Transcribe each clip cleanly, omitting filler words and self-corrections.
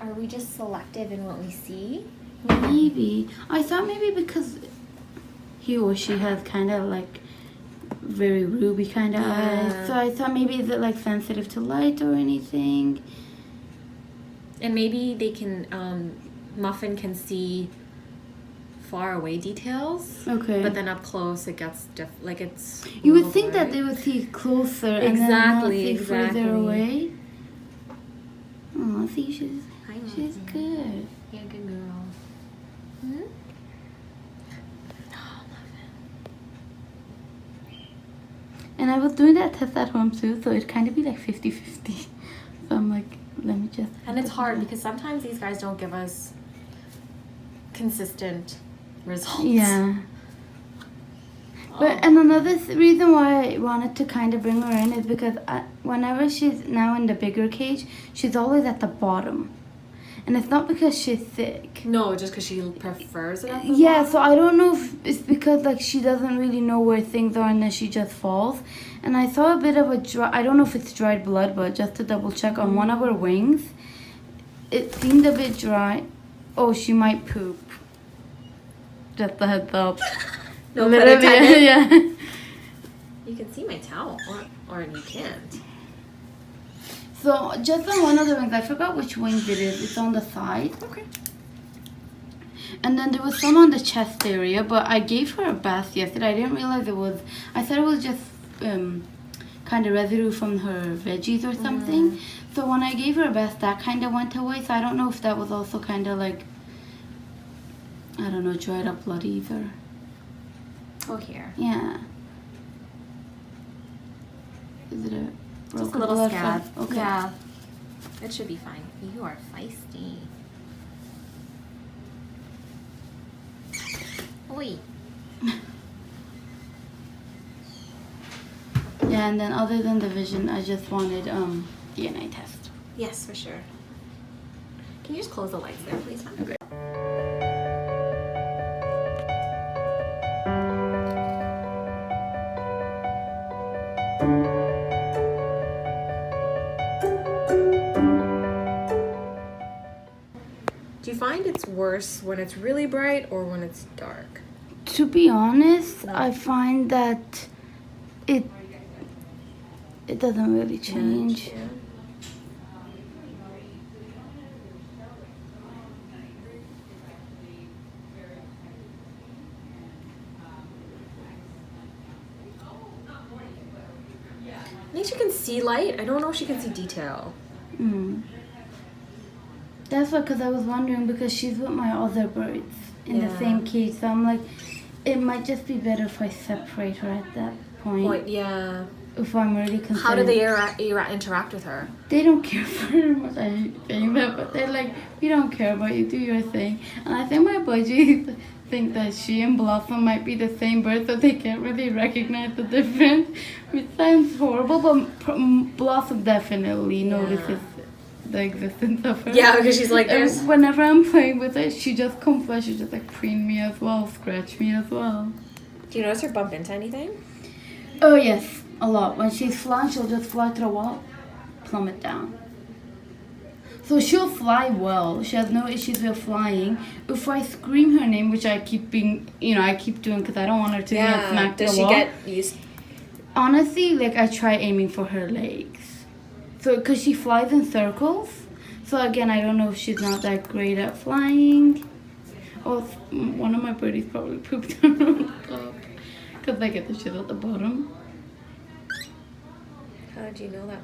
are we just selective in what we see? Maybe. I thought maybe because he or she has kind of like very ruby kind of eyes. So I thought maybe is it like sensitive to light or anything? And maybe they can, Muffin can see far away details. Okay. But then up close it gets like it's. You would think that they would see closer and then not see further away. Oh, see, she's good. Yeah, good girl. Hmm? And I was doing that test at home too, so it'd kind of be like 50-50. So I'm like, let me just... And it's hard because sometimes these guys don't give us consistent results. Yeah. But and another reason why I wanted to kind of bring her in is because whenever she's now in the bigger cage, she's always at the bottom. And it's not because she's sick. No, just because she prefers it at the Yeah, bottom? so I don't know if it's because like she doesn't really know where things are and then she just falls. And I saw a bit of I don't know if it's dried blood, but just to double check on one of her wings, it seemed a bit dry. Oh, she might poop. Just a heads up. No pun intended. Yeah. You can see my towel, or you can't. So just on one of the wings, I forgot which wings it is. It's on the side. Okay. And then there was some on the chest area, but I gave her a bath yesterday. I didn't realize it was. I thought it was just kind of residue from her veggies or something. So when I gave her a bath, that kind of went away. So I don't know if that was also kind of like, I don't know, dried up blood either. Oh, here. Yeah. Is it a Just a broken little blood scab. from- Okay. Yeah. It should be fine. You are feisty. Oi. Yeah, and then other than the vision, I just wanted DNA test. Yes, for sure. Can you just close the lights there, please? Okay. Do you find it's worse when it's really bright or when it's dark? To be honest, I find that it doesn't really change. Yeah. At least you can see light. I don't know if she can see detail. That's why, because I was wondering, because she's with my other birds in the same cage, so I'm like, it might just be better if I separate her at that point. Yeah. If I'm really concerned. How do they interact with her? They don't care very much. I hate saying that, but they're like, we don't care about you, do your thing. And I think my budgies think that she and Blossom might be the same bird, so they can't really recognize the difference, which sounds horrible, but Blossom definitely notices the existence of her. Yeah, because she's like, there's... And whenever I'm playing with her, she just comes by, she just like preen me as well, scratch me as well. Do you notice her bump into anything? Oh yes, a lot. When she's flying, she'll just fly to the wall, plummet down. So she'll fly well. She has no issues with flying. If I scream her name, which I keep doing because I don't want her to get smacked to the wall. Does she get used? Honestly, like I try aiming for her legs. So, because she flies in circles. So again, I don't know if she's not that great at flying. Oh, one of my birdies probably pooped on top. Because I get the shit at the bottom. How did you know that?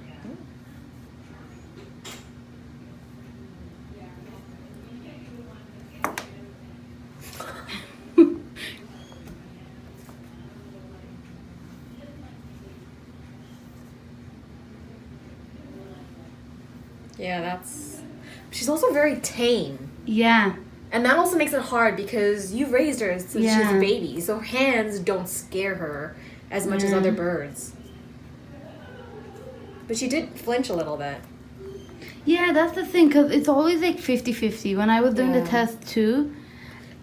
Yeah, that's... She's also very tame. Yeah. And that also makes it hard because you raised her since she's a baby. So hands don't scare her as much as other birds. But she did flinch a little bit. Yeah, that's the thing, because it's always like 50-50. When I was doing the test too,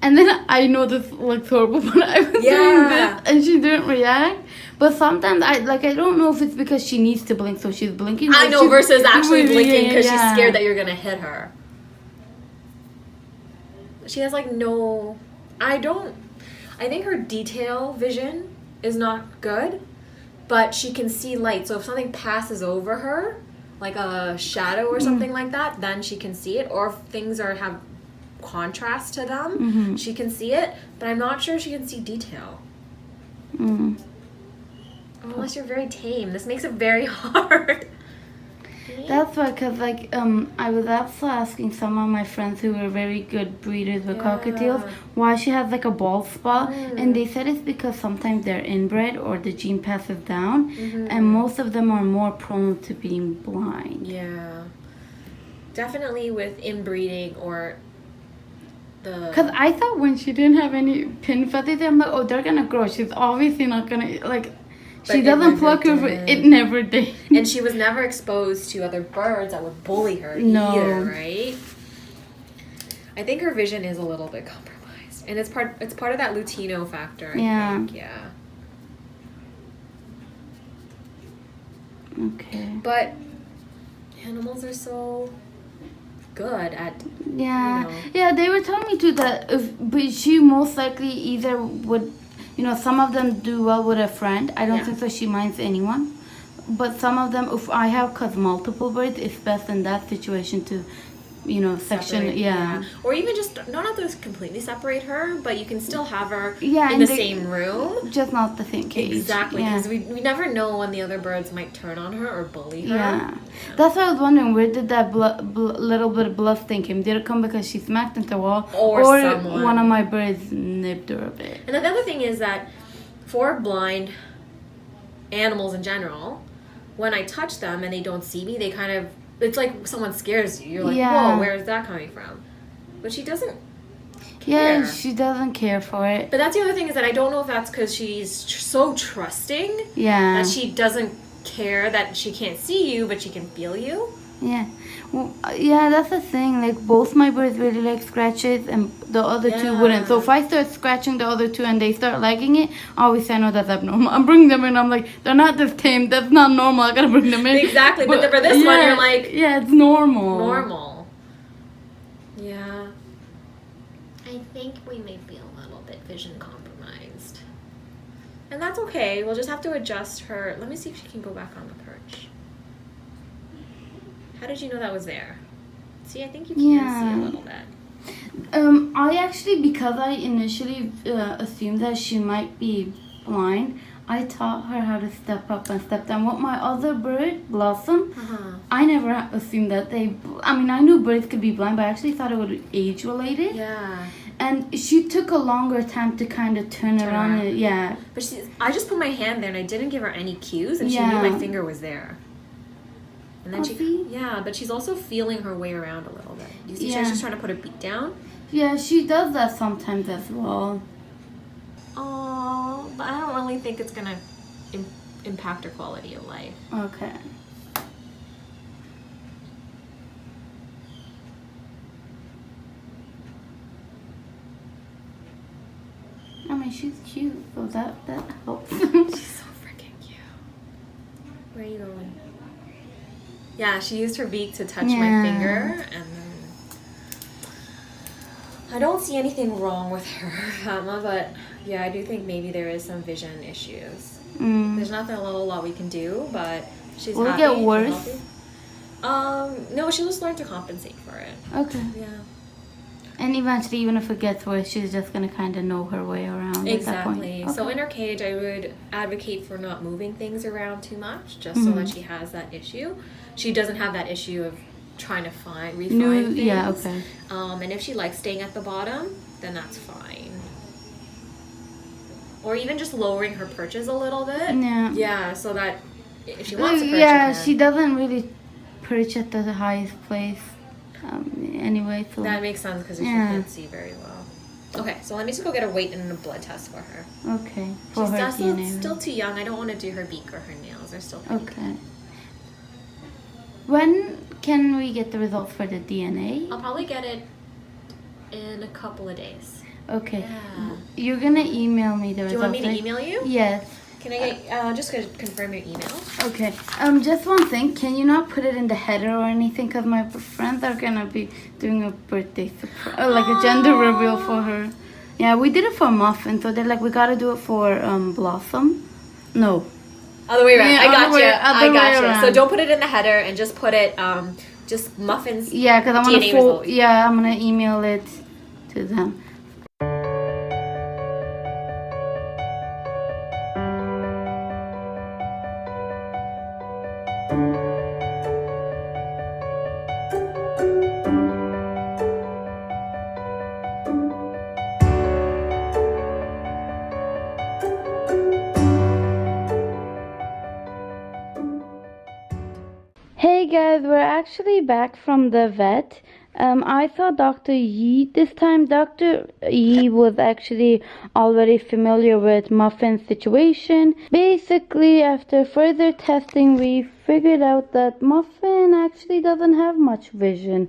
and then I know this looks horrible, but I was doing this and she didn't react. But sometimes I don't know if it's because she needs to blink, so she's blinking. I know, versus actually blinking because she's scared that you're going to hit her. She has like no. I think her detail vision is not good, but she can see light. So if something passes over her, like a shadow or something like that, then she can see it. Or if things have contrast to them, she can see it. But I'm not sure she can see detail. Unless you're very tame. This makes it very hard. That's why, because, like, I was also asking some of my friends who were very good breeders with cockatiels why she has, like, a bald spot. And they said it's because sometimes they're inbred or the gene passes down. And most of them are more prone to being blind. Yeah. Definitely with inbreeding or the... Because I thought when she didn't have any pin feathers, I'm like, oh, they're going to grow. She's obviously not going to, like... She doesn't pluck her. It never did. And she was never exposed to other birds that would bully her either, right? I think her vision is a little bit compromised, and it's part of that Lutino factor. I think. Yeah. Okay. But animals are so good at. Yeah. You know. Yeah, they were telling me too that but she most likely either would. You know, some of them do well with a friend. I don't think so she minds anyone. But some of them, if I have multiple birds, it's best in that situation to, you know, section. Yeah. Or even just, not have to completely separate her, but you can still have her in the same room. Just not the same cage. Exactly, because we never know when the other birds might turn on her or bully her. Yeah. That's why I was wondering, where did that little bit of bluff thing come? Did it come because she smacked into the wall? Or one of my birds nipped her a bit? And the other thing is that for blind animals in general, when I touch them and they don't see me, they kind of... It's like someone scares you. You're like, whoa, where is that coming from? But she doesn't care. Yeah, she doesn't care for it. But that's the other thing, is that I don't know if that's because she's so trusting that she doesn't care that she can't see you, but she can feel you. Yeah. Well, yeah, that's the thing. Like, both my birds really like scratches, and the other two wouldn't. So if I start scratching the other two and they start liking it, I always say, I know that's abnormal. I'm bringing them in. I'm like, they're not this tame. That's not normal. I gotta bring them in. Exactly. But for this one, you're like... Yeah, it's normal. Normal. Yeah. I think we may be a little bit vision compromised. And that's okay. We'll just have to adjust her. Let me see if she can go back on the perch. How did you know that was there? See, I think you can see a little bit. I actually, because I initially assumed that she might be blind, I taught her how to step up and step down. With my other bird, Blossom, I never assumed that I knew birds could be blind, but I actually thought it would be age-related. Yeah. And she took a longer time to kind of turn around. But I just put my hand there and I didn't give her any cues, and she knew my finger was there. And then but she's also feeling her way around a little bit. You see, she's just trying to put her beak down. Yeah, she does that sometimes as well. Oh, but I don't really think it's gonna impact her quality of life. Okay. I mean, she's cute, so that helps. She's so freaking cute. Where are you going? Yeah, she used her beak to touch my finger, and then I don't see anything wrong with her, Emma, but yeah, I do think maybe there is some vision issues. There's nothing a whole lot we can do, but she's happy. Will it get worse? No, she'll just learn to compensate for it. Okay. Yeah. And eventually, even if it gets worse, she's just going to kind of know her way around at that point. Exactly. So in her cage, I would advocate for not moving things around too much, just so that she has that issue. She doesn't have that issue of trying to refine things. Yeah, okay. And if she likes staying at the bottom, then that's fine. Or even just lowering her perches a little bit. Yeah. Yeah, so that if she wants to perch, yeah, she doesn't really perch at the highest place. Anyway, so that makes sense because she can't see very well. Okay, so let me just go get a weight and a blood test for her. Okay. She's still too young. I don't want to do her beak or her nails. They're still pretty good. When can we get the results for the DNA? I'll probably get it in a couple of days. Okay. Yeah. You're gonna email me the results. Do you want me to email you? Yes. Can I get just gonna confirm your email? Okay. Just one thing. Can you not put it in the header or anything? Because my friends are gonna be doing a birthday surprise, like a gender reveal for her. Yeah, we did it for Muffin, so they're like, we gotta do it for Blossom. No. Other way around. Yeah, I got you. other way around. So don't put it in the header and just put it just Muffin's. Yeah, because I'm DNA gonna results. I'm gonna email it to them. Hey guys, we're actually back from the vet. I saw Dr. Yi this time. Dr. Yi was actually already familiar with Muffin's situation. Basically, after further testing, we figured out that Muffin actually doesn't have much vision.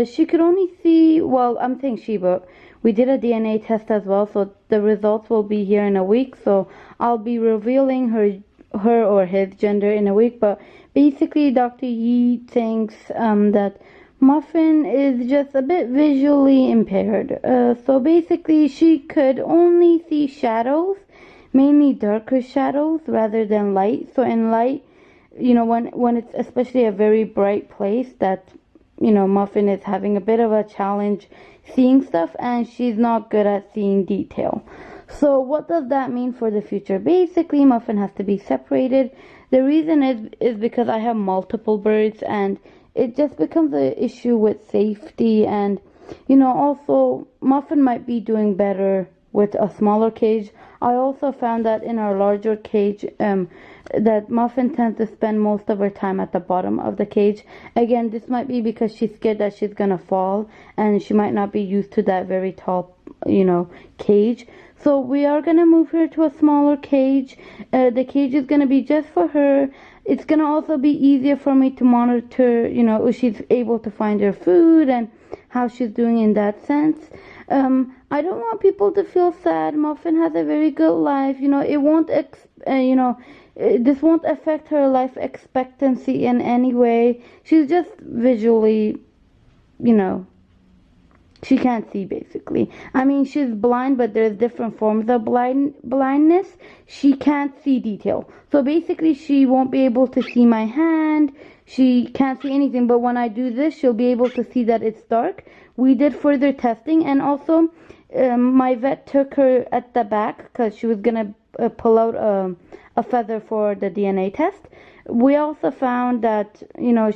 She could only see, well, I'm saying she, but we did a DNA test as well, so the results will be here in a week. So I'll be revealing her or his gender in a week, but basically Dr. Yi thinks that Muffin is just a bit visually impaired. So basically she could only see shadows, mainly darker shadows rather than light. So in light, when it's especially a very bright place, that Muffin is having a bit of a challenge seeing stuff, and she's not good at seeing detail. So what does that mean for the future? Basically, Muffin has to be separated. The reason is because I have multiple birds, and it just becomes an issue with safety. And also Muffin might be doing better with a smaller cage. I also found that in our larger cage, that Muffin tends to spend most of her time at the bottom of the cage. Again, this might be because she's scared that she's gonna fall, and she might not be used to that very tall, cage. So we are gonna move her to a smaller cage. The cage is gonna be just for her. It's gonna also be easier for me to monitor, if she's able to find her food and how she's doing in that sense. I don't want people to feel sad. Muffin has a very good life. It won't, this won't affect her life expectancy in any way. She's just visually, she can't see, basically. I mean, she's blind, but there's different forms of blindness. She can't see detail. So basically, she won't be able to see my hand. She can't see anything. But when I do this, she'll be able to see that it's dark. We did further testing. And also, my vet took her at the back because she was going to pull out a feather for the DNA test. We also found that,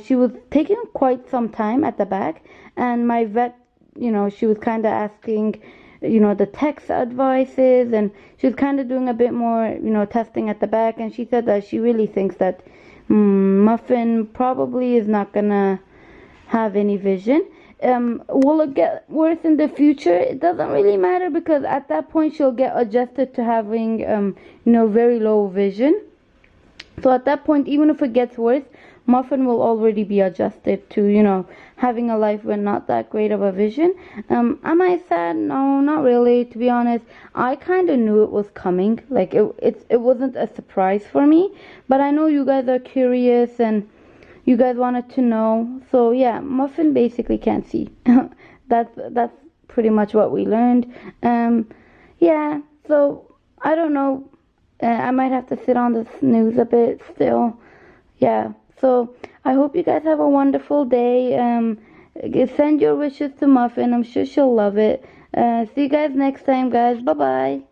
she was taking quite some time at the back. And my vet, she was kind of asking, the text advices, and she was kind of doing a bit more, testing at the back. And she said that she really thinks that Muffin probably is not gonna have any vision. Will it get worse in the future? It doesn't really matter, because at that point she'll get adjusted to having, very low vision. So at that point, even if it gets worse, Muffin will already be adjusted to, having a life with not that great of a vision. Am I sad? No, not really, to be honest. I kind of knew it was coming. Like, it wasn't a surprise for me. But I know you guys are curious and you guys wanted to know. So yeah, Muffin basically can't see. That's pretty much what we learned. Yeah, so I don't know. I might have to sit on the snooze a bit still. Yeah, so I hope you guys have a wonderful day. Send your wishes to Muffin. I'm sure she'll love it. See you guys next time, guys. Bye-bye.